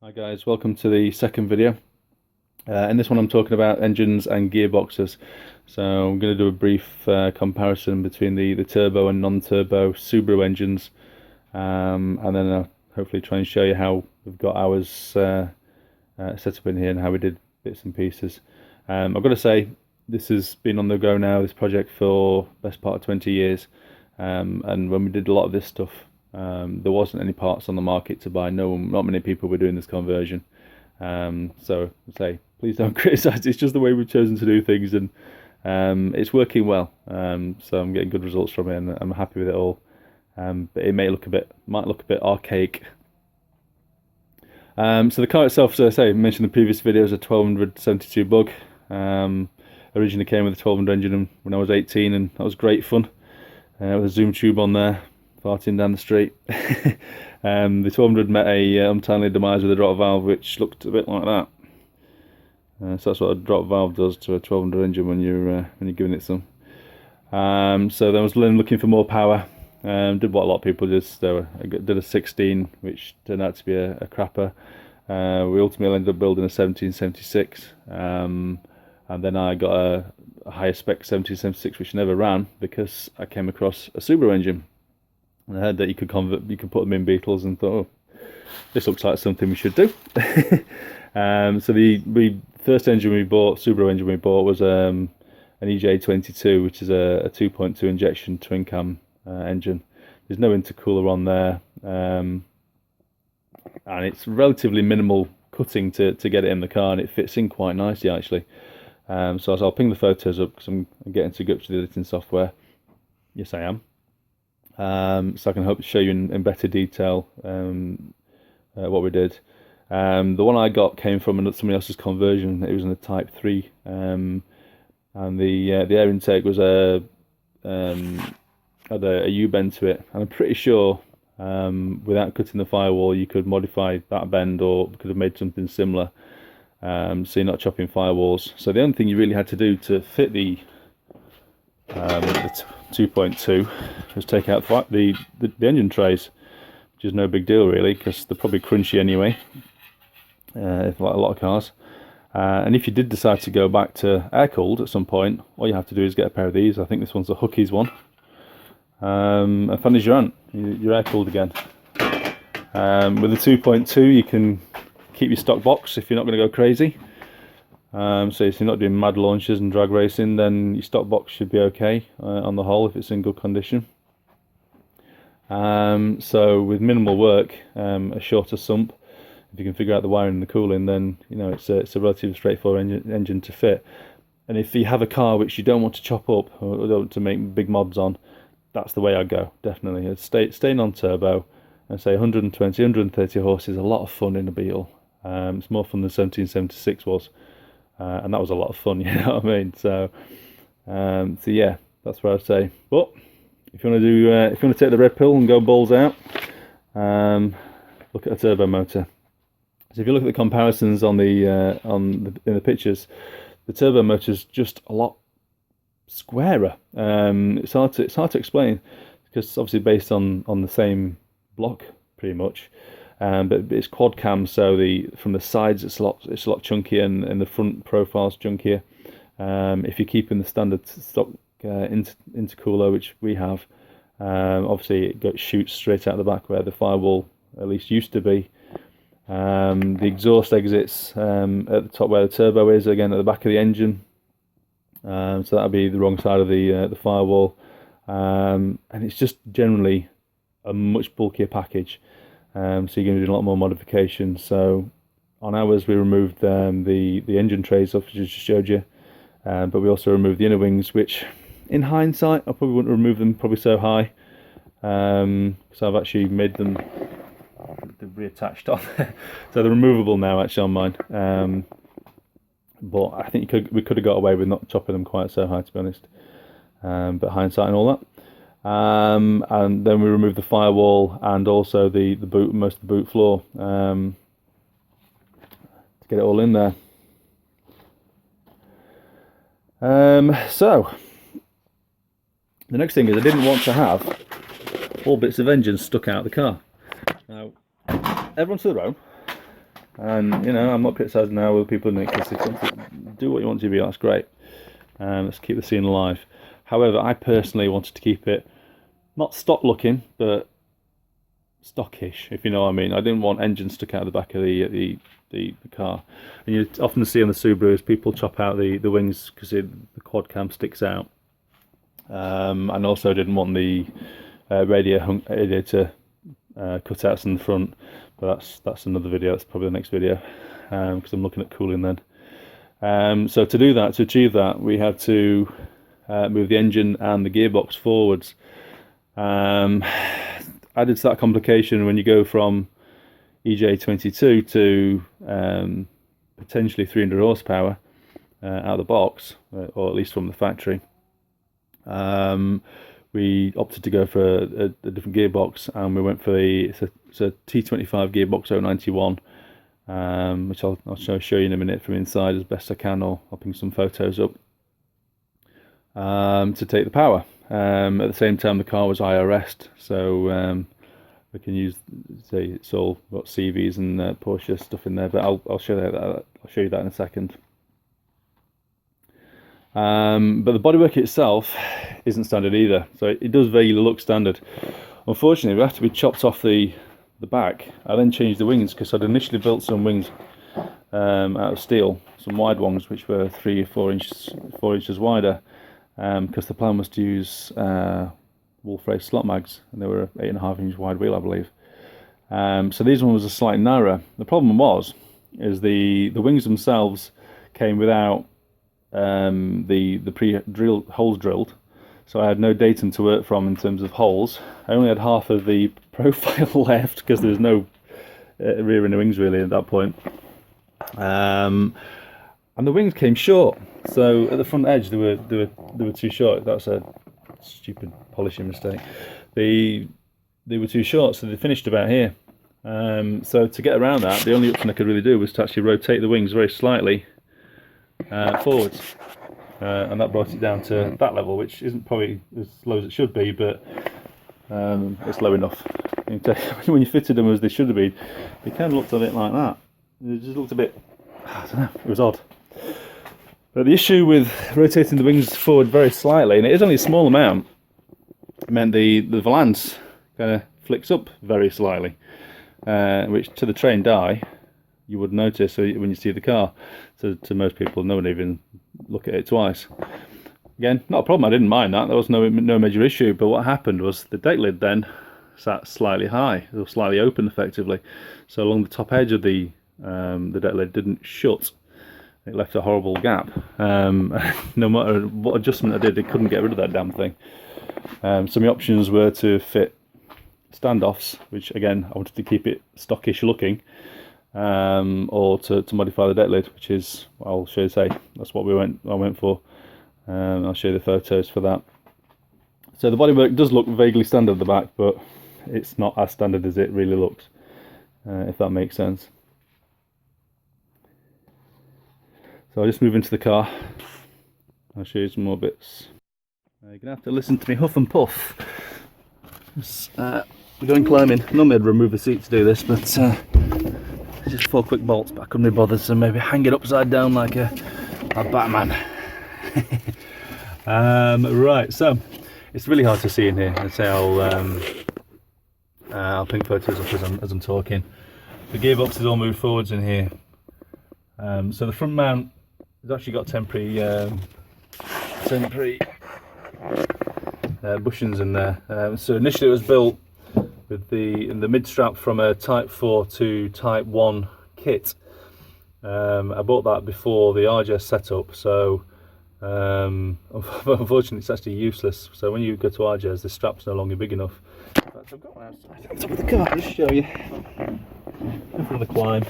Hi guys, welcome to the second video. In this one I'm talking about engines and gearboxes. So I'm going to do a brief comparison between the turbo and non-turbo Subaru engines, and then I'll hopefully try and show you how we've got ours set up in here and how we did bits and pieces. I've got to say, this has been on the go now, this project, for best part of 20 years, and when we did a lot of this stuff, there wasn't any parts on the market to buy. Not many people were doing this conversion. So I say, please don't criticise. It's just the way we've chosen to do things, and it's working well. So I'm getting good results from it, and I'm happy with it all. But it might look a bit archaic. So the car itself, as I say, I mentioned in the previous video, is a 1272 Bug. Originally came with a 1200 engine when I was 18, and that was great fun. With a zoom tube on there, farting down the street. The 1200 met a untimely demise with a drop valve, which looked a bit like that. So that's what a drop valve does to a 1200 engine when you're giving it some. So then I was looking for more power. Did what a lot of people did. So I did a 16, which turned out to be a crapper. We ultimately ended up building a 1776, and then I got a higher spec 1776, which never ran because I came across a Subaru engine. And I heard that you could put them in Beetles, and thought, oh, this looks like something we should do. So the first engine we bought, Subaru engine we bought, was an EJ22, which is a 2.2 injection twin cam engine. There's no intercooler on there, and it's relatively minimal cutting to get it in the car, and it fits in quite nicely actually. So I'll ping the photos up because I'm getting too good to the editing software. Yes, I am. So I can hope to show you in better detail what we did. The one I got came from somebody else's conversion. It was in a Type 3, and the air intake was had a U-bend to it, and I'm pretty sure without cutting the firewall you could modify that bend, or could have made something similar, so you're not chopping firewalls. So the only thing you really had to do to fit the 2.2 was take out the engine trays, which is no big deal really, because they're probably crunchy anyway, like a lot of cars. And if you did decide to go back to air-cooled at some point, all you have to do is get a pair of these. I think this one's a Hookies one, and fun as your aunt, you're air-cooled again. With the 2.2 you can keep your stock box if you're not going to go crazy. So if you're not doing mad launches and drag racing, then your stock box should be okay on the whole if it's in good condition. So with minimal work, a shorter sump, if you can figure out the wiring and the cooling, then it's a relatively straightforward engine to fit. And if you have a car which you don't want to chop up or don't want to make big mobs on, that's the way I go, definitely. I'd stay non-turbo and say 120, 130 horses, a lot of fun in a Beetle. It's more fun than 1776 was. And that was a lot of fun, you know what I mean? So yeah, that's what I'd say. But if you want to take the red pill and go balls out, look at a turbo motor. So if you look at the comparisons in the pictures, the turbo motor is just a lot squarer. It's hard to explain because obviously based on the same block pretty much. But it's quad cam, so from the sides it's a lot chunkier, and the front profile's chunkier. If you're keeping the standard stock intercooler, which we have, obviously it shoots straight out the back where the firewall at least used to be. The exhaust exits at the top where the turbo is, again at the back of the engine. So that'll be the wrong side of the firewall, and it's just generally a much bulkier package. So you're going to do a lot more modification. So on ours we removed the engine trays off, which I just showed you, but we also removed the inner wings, which in hindsight I probably wouldn't remove them so high, because I've actually made them, they're reattached on so they're removable now actually on mine, but I think we could have got away with not chopping them quite so high, to be honest, but hindsight and all that. And then we removed the firewall and also the boot, most of the boot floor, to get it all in there. So the next thing is, I didn't want to have all bits of engine stuck out of the car. Now, everyone to their own. And you know, I'm not criticising how other people do it, because if you want to do what you want to be, that's great. Let's keep the scene alive. However, I personally wanted to keep it not stock looking, but stockish, if you know what I mean. I didn't want engines stuck out of the back of the car. And you often see on the Subarus people chop out the wings because the quad cam sticks out. And also didn't want the radiator cutouts in the front, but that's another video. That's probably the next video, because I'm looking at cooling then. So to do that, to achieve that, we had to move the engine and the gearbox forwards. Added to that complication, when you go from EJ22 to potentially 300 horsepower out of the box, or at least from the factory, we opted to go for a different gearbox, and we went for it's a T25 Gearbox 091, which I'll show you in a minute from inside as best I can, or I'll ping some photos up, to take the power. At the same time, the car was IRS'd, so we can use, say, it's all got CVs and Porsche stuff in there, but I'll show you that in a second. But the bodywork itself isn't standard either, so it does vaguely look standard. Unfortunately, after we chopped off the back, I then changed the wings, because I'd initially built some wings out of steel, some wide ones which were 3 or 4 inches wider, because the plan was to use wolf race slot mags, and they were 8.5 inch wide wheel, I believe. So these ones was slightly narrower. The problem is the wings themselves came without the pre-drilled holes drilled, so I had no datum to work from in terms of holes. I only had half of the profile left, because there was no rear in the wings really at that point. And the wings came short, so at the front edge they were too short. That's a stupid polishing mistake. They were too short, so they finished about here. So to get around that, the only option I could really do was to actually rotate the wings very slightly forwards, and that brought it down to that level, which isn't probably as low as it should be, but it's low enough. When you fitted them as they should have been, it kind of looked a bit like that. It just looked a bit, I don't know, it was odd. But the issue with rotating the wings forward very slightly, and it is only a small amount, it meant the valance kind of flicks up very slightly, which to the trained eye you would notice when you see the car. So to most people, no one even look at it twice. Again, not a problem. I didn't mind that. There was no major issue. But what happened was the deck lid then sat slightly high, or slightly open, effectively. So along the top edge of the deck lid didn't shut. It left a horrible gap. No matter what adjustment I did, it couldn't get rid of that damn thing. So my options were to fit standoffs, which again I wanted to keep it stockish looking, or to modify the deck lid, which is, I'll show you, that's what I went for. I'll show you the photos for that. So the bodywork does look vaguely standard at the back, but it's not as standard as it really looks, if that makes sense. So I'll just move into the car. I'll show you some more bits. You're going to have to listen to me huff and puff. We're going climbing. Normally I'd remove the seat to do this, but just 4 quick bolts, but I couldn't be bothered, so maybe hang it upside down like a Batman. Right, so it's really hard to see in here. I'd say I'll ping photos up as I'm talking. The gearbox is all moved forwards in here. So the front mount has actually got temporary bushings in there. So initially it was built with in the mid strap from a Type 4 to Type 1 kit. I bought that before the RJES setup, so unfortunately it's actually useless. So when you go to RJES, the strap's no longer big enough. In fact, I've got one outside on top of the car, I'll just show you. In front of the climb.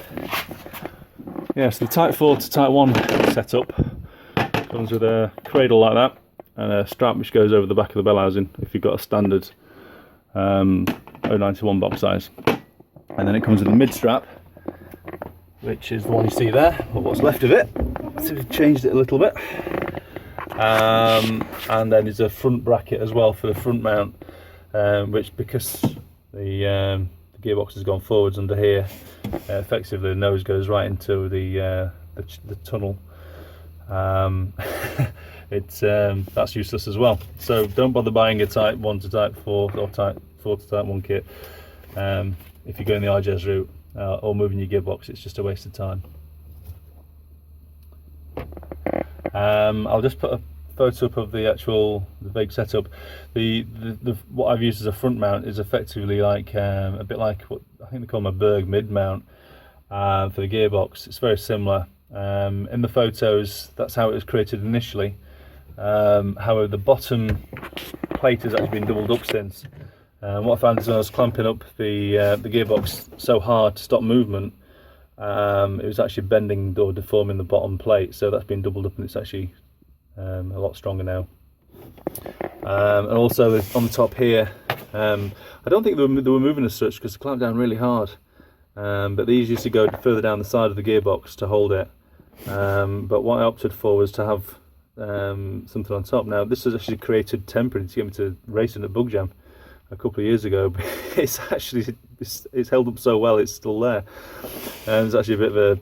Yeah, so the Type 4 to Type 1 setup comes with a cradle like that and a strap which goes over the back of the bell housing if you've got a standard 091 box size. And then it comes with a mid strap, which is the one you see there, or what's left of it. So we've changed it a little bit. And then there's a front bracket as well for the front mount, which, because the gearbox has gone forwards under here, effectively the nose goes right into the tunnel. That's useless as well. So don't bother buying a Type 1 to Type 4 or Type 4 to Type 1 kit if you're going the RJES route or moving your gearbox. It's just a waste of time. I'll just put a photo up of the actual big setup. What I've used as a front mount is effectively like a bit like what I think they call them a Berg mid mount for the gearbox. It's very similar. In the photos, that's how it was created initially. However, the bottom plate has actually been doubled up since. What I found is when I was clamping up the gearbox so hard to stop movement, it was actually bending or deforming the bottom plate. So that's been doubled up, and it's actually a lot stronger now. And also on the top here, I don't think they were moving as such because they clamped down really hard. But these used to go further down the side of the gearbox to hold it. But what I opted for was to have something on top. Now this was actually created temporarily to get me to racing at Bug Jam a couple of years ago, but it's held up so well it's still there. There's actually a bit of a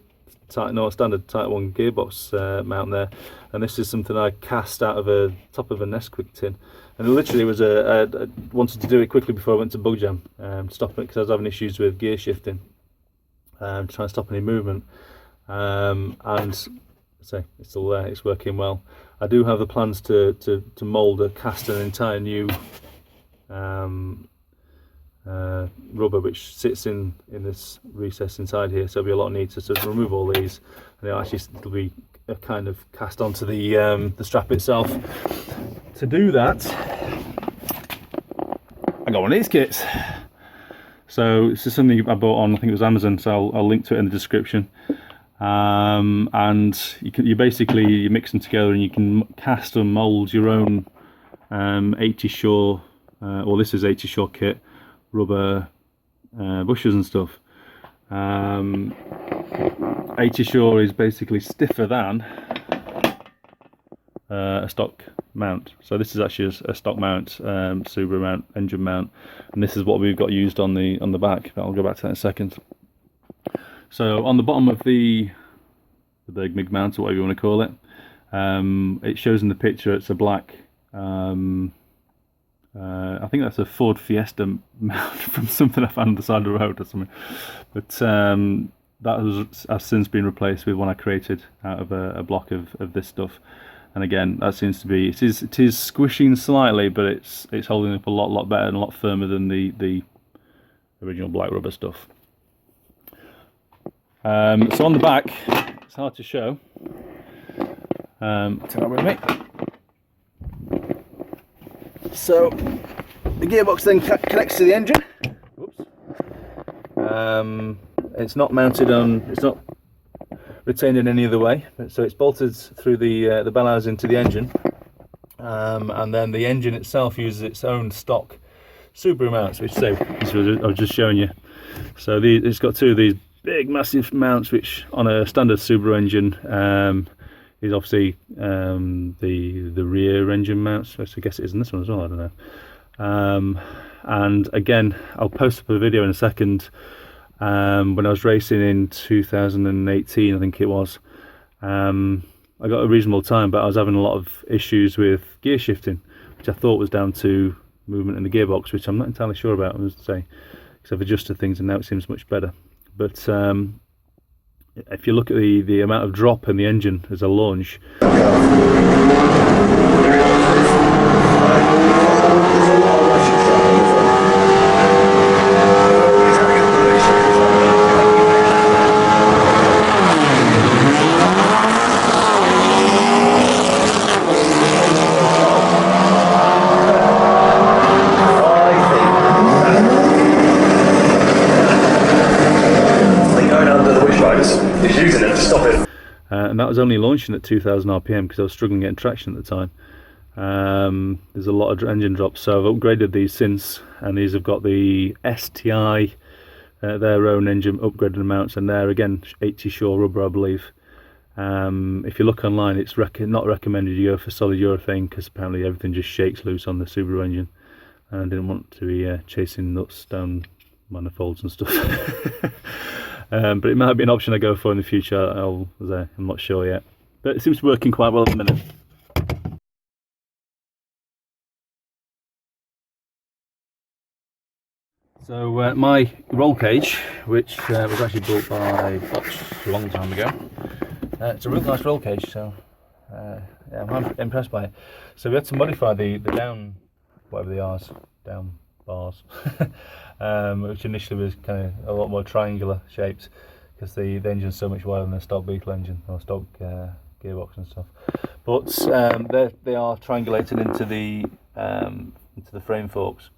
standard Type 1 gearbox mount there, and this is something I cast out of a top of a Nesquik tin, and literally was I wanted to do it quickly before I went to Bug Jam, stop it because I was having issues with gear shifting, trying to stop any movement, and so it's still there, it's working well. I do have the plans to mould cast an entire new rubber which sits in this recess inside here, so it'll be a lot neater. So to remove all these, and it'll be a kind of cast onto the strap itself. To do that, I got one of these kits. So this is something I bought on, I think it was Amazon, so I'll link to it in the description. And you basically mix them together, and you can cast and mould your own 80 Shore, or this is 80 Shore kit, rubber bushers and stuff. 80 Shore is basically stiffer than a stock mount. So this is actually a stock mount, Subaru mount, engine mount, and this is what we've got used on the back. I'll go back to that in a second. So on the bottom of the Berg MIG mount, or whatever you want to call it, it shows in the picture it's a black, I think that's a Ford Fiesta mount from something I found on the side of the road or something. But that has since been replaced with one I created out of a block of this stuff. And again, that seems to be, it is squishing slightly, but it's holding up a lot better and a lot firmer than the original black rubber stuff. So on the back, it's hard to show. Take that with me. So the gearbox then connects to the engine. Whoops. It's not mounted on, it's not retained in any other way, so it's bolted through the bellhousing to the engine, and then the engine itself uses its own stock Subaru mounts, which I was just showing you. So it's got two of these big massive mounts, which on a standard Subaru engine is obviously the rear engine mounts, which I guess it is in this one as well, I don't know. And again, I'll post up a video in a second. When I was racing in 2018, I think it was, I got a reasonable time, but I was having a lot of issues with gear shifting, which I thought was down to movement in the gearbox, which I'm not entirely sure about, I must say, because I've adjusted things and now it seems much better. But if you look at the amount of drop in the engine as a launch, and that was only launching at 2000 RPM because I was struggling getting traction at the time. There's a lot of engine drops, so I've upgraded these since, and these have got the STI, their own engine upgraded mounts, and they're again 80 Shore rubber, I believe. If you look online, it's not recommended you go for solid urethane because apparently everything just shakes loose on the Subaru engine, and I didn't want to be chasing nuts down manifolds and stuff. But it might be an option I go for in the future. I'm not sure yet, but it seems to be working quite well at the minute. So my roll cage, which was actually built by Bosch a long time ago, it's a real nice roll cage, so yeah, I'm impressed by it. So we had to modify the down, whatever they are, down bars, which initially was kind of a lot more triangular shaped, because the engine's so much wider than the stock Beetle engine or stock gearbox and stuff. But they are triangulated into the frame forks.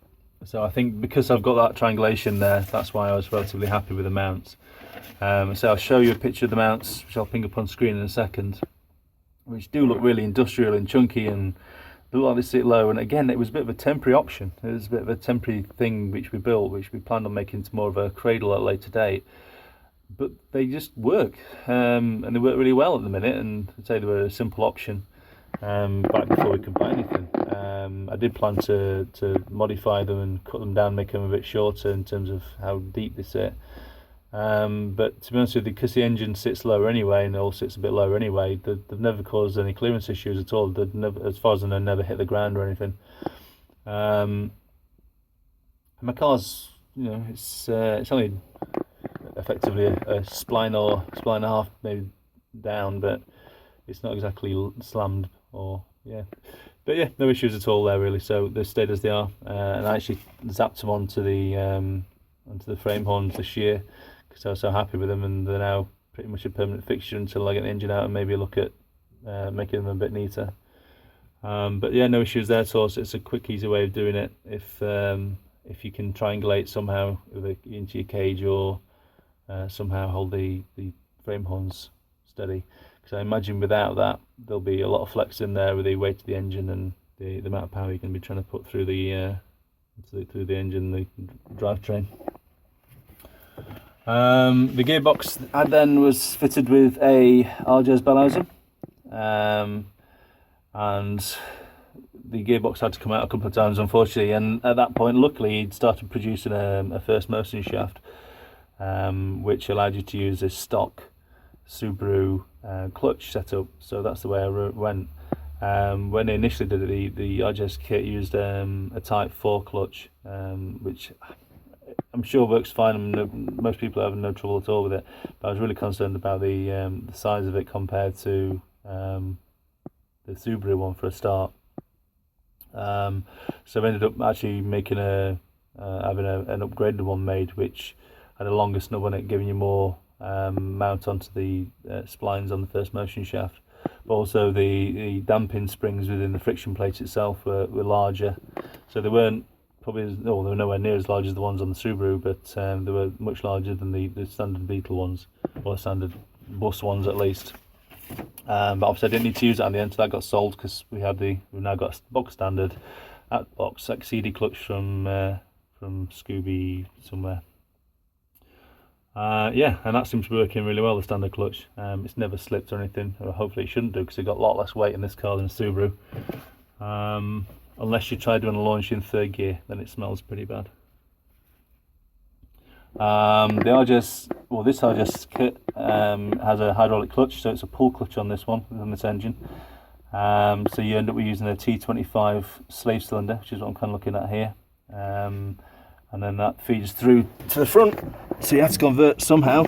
So I think because I've got that triangulation there, that's why I was relatively happy with the mounts. So I'll show you a picture of the mounts, which I'll ping up on screen in a second, which do look really industrial and chunky and look like they sit low. And again, it was a bit of a temporary option. It was a bit of a temporary thing which we built, which we planned on making into more of a cradle at a later date. But they just work, and they work really well at the minute. And I'd say they were a simple option back before we could buy anything. I did plan to modify them and cut them down, make them a bit shorter in terms of how deep they sit. But to be honest with you, because the engine sits lower anyway, and it all sits a bit lower anyway, they've never caused any clearance issues at all. They've never, as far as I know, never hit the ground or anything. And my car's, you know, it's only effectively a spline or spline and a half maybe down, but it's not exactly slammed or but yeah, no issues at all there really. So they stayed as they are, and I actually zapped them onto the frame horns this year because I was so happy with them, and they're now pretty much a permanent fixture until I get the engine out and maybe look at making them a bit neater. But yeah, no issues there at all. So it's a quick, easy way of doing it if you can triangulate somehow into your cage, or somehow hold the frame horns steady. Because I imagine without that, there'll be a lot of flex in there with the weight of the engine and the amount of power you're going to be trying to put through the engine, the drivetrain. The gearbox I then was fitted with a RJES Bellhousing, and the gearbox had to come out a couple of times, unfortunately. And at that point, luckily, he'd started producing a first motion shaft, which allowed you to use a stock Subaru clutch setup. So that's the way I went. When they initially did it, the RJES kit used a Type 4 clutch, which I'm sure works fine. Most people are having no trouble at all with it, but I was really concerned about the size of it compared to the Subaru one for a start. So I ended up actually making having an upgraded one made, which had a longer snub on it, giving you more mount onto the splines on the first motion shaft. But also the damping springs within the friction plate itself were larger, so they weren't they were nowhere near as large as the ones on the Subaru, but they were much larger than the standard Beetle ones, or the standard bus ones at least. But obviously I didn't need to use that in the end, so that got sold because we've now got a box standard box XCD clutch from Scooby somewhere. Yeah, and that seems to be working really well, the standard clutch. It's never slipped or anything, or hopefully it shouldn't do, because it got a lot less weight in this car than a Subaru. Unless you try doing a launch in third gear, then it smells pretty bad. The RJES, well, this RJES kit has a hydraulic clutch, so it's a pull clutch on this one, on this engine. So you end up using a T25 slave cylinder, which is what I'm kind of looking at here. And then that feeds through to the front, so you have to convert somehow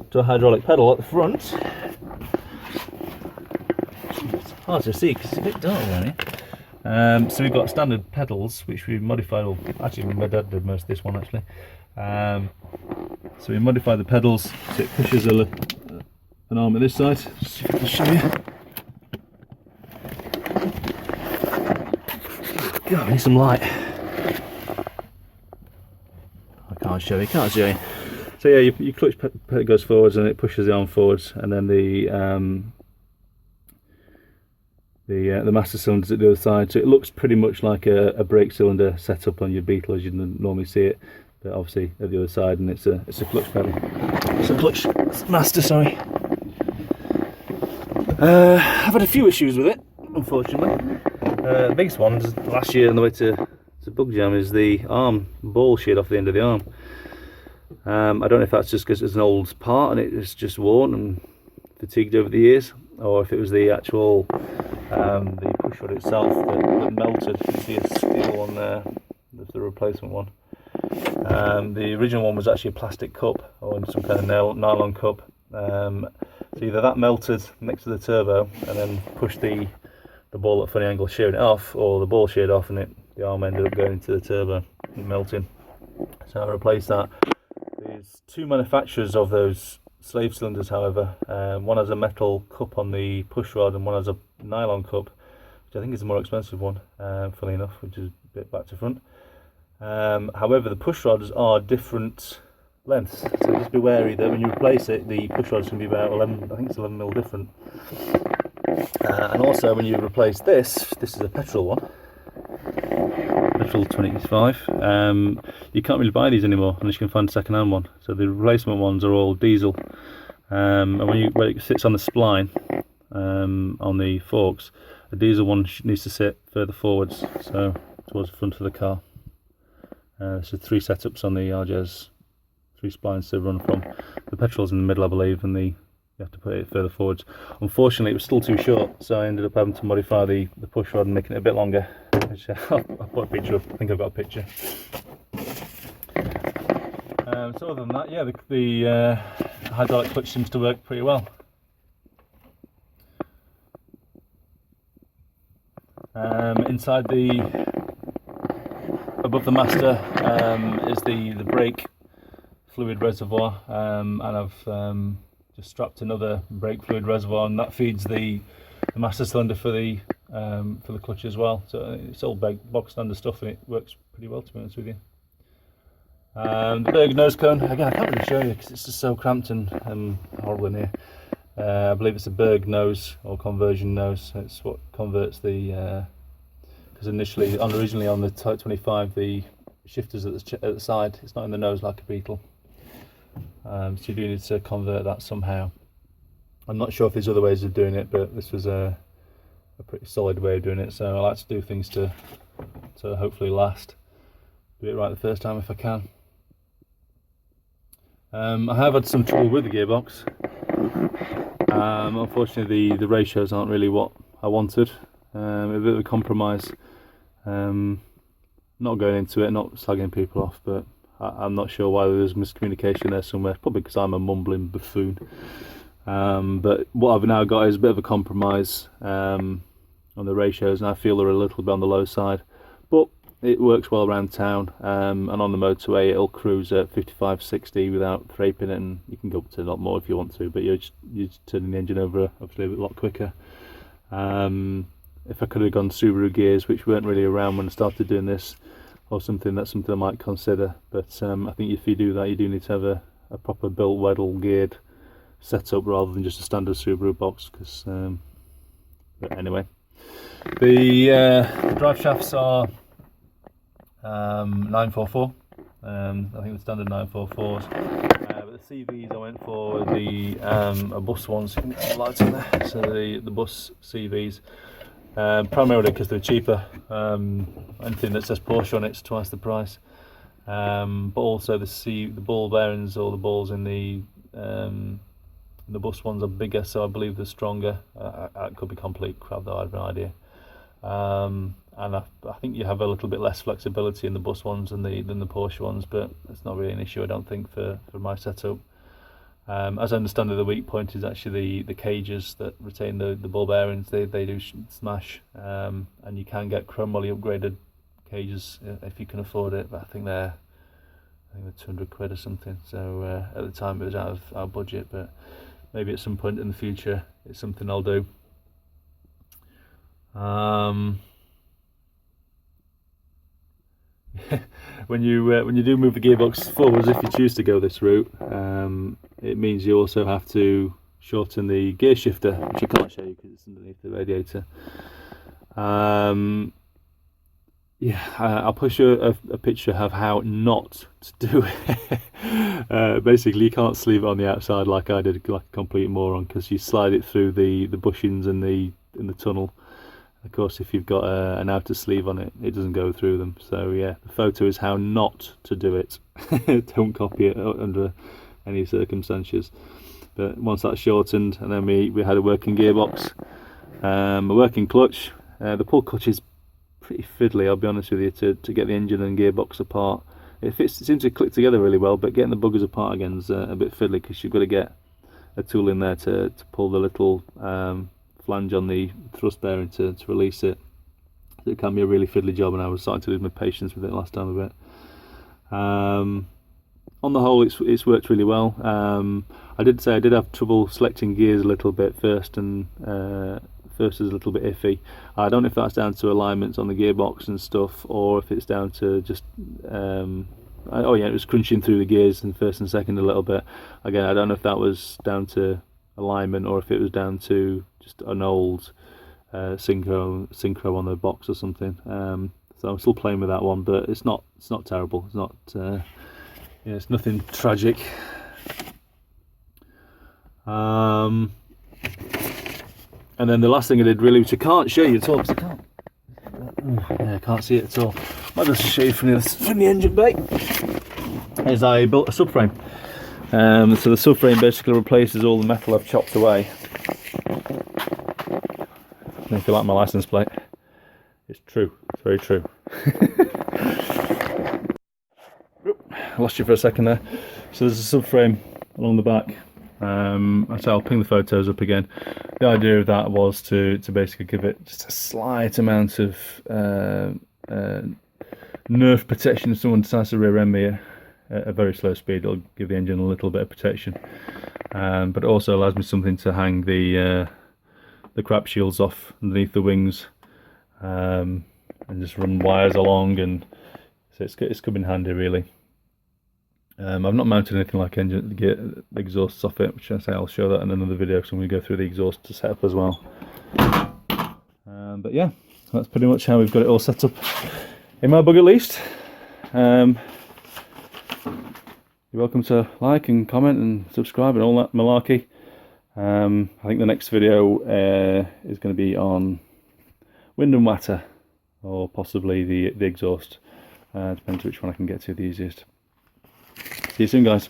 to a hydraulic pedal at the front. It's hard to see because it's a bit dark around here. So we've got standard pedals, which we modified. Well, actually, my dad did most of this one actually. So we modified the pedals so it pushes an arm at this side. Just see if I can show you. God, I need some light. Can't show you. So yeah, your clutch goes forwards and it pushes the arm forwards, and then the master cylinder's at the other side. So it looks pretty much like a brake cylinder setup on your Beetle as you normally see it, but obviously at the other side, and it's a clutch pedal. It's a clutch master, sorry. I've had a few issues with it, unfortunately. The biggest one last year on the way to Bug Jam is the arm ball sheared off the end of the arm. I don't know if that's just because it's an old part and it's just worn and fatigued over the years, or if it was the actual the push rod itself that melted. You can see a steel one there, there's the replacement one. The original one was actually a plastic cup or some kind of nylon cup. So either that melted next to the turbo and then pushed the ball at a funny angle, shearing it off, or the ball sheared off and the arm ended up going into the turbo and melting. So I replaced that. There's two manufacturers of those slave cylinders, however. One has a metal cup on the push rod and one has a nylon cup, which I think is the more expensive one, funny enough, which is a bit back to front. However, the push rods are different lengths, so just be wary that when you replace it, the push rods can be about 11, I think it's 11mm different. And also when you replace this is a petrol one, petrol 25, you can't really buy these anymore unless you can find a second-hand one. So the replacement ones are all diesel, and when it sits on the spline on the forks, a diesel one needs to sit further forwards, so towards the front of the car. So 3 setups on the RJES, 3 splines to run from. The petrol's in the middle, I believe, and you have to put it further forwards. Unfortunately, it was still too short, so I ended up having to modify the push rod and making it a bit longer. Which I'll put a picture of. I think I've got a picture. So other than that, yeah, the hydraulic clutch seems to work pretty well. Inside above the master is the brake fluid reservoir, and I've just strapped another brake fluid reservoir, and that feeds the master cylinder for the clutch as well. So it's all box standard stuff, and it works pretty well, to be honest with you. The Berg nose cone, again, I can't really show you because it's just so cramped and horrible in here. I believe it's a Berg nose or conversion nose. It's what converts the because originally on the Type 25, the shifters at the side, it's not in the nose like a Beetle. So you do need to convert that somehow. I'm not sure if there's other ways of doing it, but this was a pretty solid way of doing it. So I like to do things to hopefully last. Do it right the first time if I can. I have had some trouble with the gearbox. Unfortunately, the ratios aren't really what I wanted. A bit of a compromise. Not going into it, not slagging people off, but I'm not sure why there's miscommunication there somewhere. Probably because I'm a mumbling buffoon. But what I've now got is a bit of a compromise on the ratios, and I feel they're a little bit on the low side. But it works well around town, and on the motorway it'll cruise at 55, 60 without thraping it, and you can go up to a lot more if you want to, but you're just turning the engine over obviously a lot quicker. If I could have gone Subaru gears, which weren't really around when I started doing this, or something I might consider, but I think if you do that, you do need to have a proper built Weddell geared setup rather than just a standard Subaru box. Because but anyway, the drive shafts are 944. I think the standard 944s. But the CVs I went for the bus ones. You can get the lights in there. So the bus CVs. Primarily because they're cheaper. Anything that says Porsche on it's twice the price. But also the ball bearings or the balls in the bus ones are bigger, so I believe they're stronger. I could be complete crap though, I have no idea. And I think you have a little bit less flexibility in the bus ones than the Porsche ones, but it's not really an issue, I don't think, for my setup. As I understand it, the weak point is actually the cages that retain the ball bearings. They do smash, and you can get chromoly upgraded cages if you can afford it, but I think they're 200 quid or something. So at the time it was out of our budget, but maybe at some point in the future it's something I'll do. When you do move the gearbox forwards, if you choose to go this route, it means you also have to shorten the gear shifter, which I can't show you because it's underneath the radiator. Yeah, I'll push a picture of how not to do it. Basically, you can't sleeve it on the outside like I did, like a complete moron, because you slide it through the bushings in the tunnel. Of course, if you've got an outer sleeve on it, it doesn't go through them. So yeah, the photo is how not to do it. Don't copy it under any circumstances. But once that's shortened, and then we had a working gearbox, a working clutch. The pull clutch is pretty fiddly, I'll be honest with you, to get the engine and gearbox apart. It seems to click together really well, but getting the buggers apart again is a bit fiddly, because you've got to get a tool in there to pull the little flange on the thrust bearing to release it. It can be a really fiddly job, and I was starting to lose my patience with it last time a bit. On the whole, it's worked really well. I did say I did have trouble selecting gears a little bit first, and first is a little bit iffy. I don't know if that's down to alignments on the gearbox and stuff, or if it's down to just oh yeah, it was crunching through the gears in first and second a little bit. Again, I don't know if that was down to alignment or if it was down to just an old synchro on the box or something. So I'm still playing with that one, but it's not terrible. It's not yeah, it's nothing tragic. And then the last thing I did, really, which I can't show you at all, because I can't see it at all. I'll just show you from the engine bay. Is I built a subframe. So the subframe basically replaces all the metal I've chopped away. If you like my license plate, it's true. It's very true. I lost you for a second there. So there's a subframe along the back. I'll ping the photos up again. The idea of that was to basically give it just a slight amount of nerve protection. If someone decides to rear end me at a very slow speed, it'll give the engine a little bit of protection, but it also allows me something to hang the crap shields off underneath the wings, and just run wires along, and so it's come in handy really. I've not mounted anything like engine to get the exhausts off it, which I say I'll show that in another video, because I'm going to go through the exhaust to set up as well. But yeah, that's pretty much how we've got it all set up in my bug, at least. You're welcome to like and comment and subscribe and all that malarkey. I think the next video is going to be on wind and water, or possibly the exhaust. Depends which one I can get to the easiest. See you soon, guys.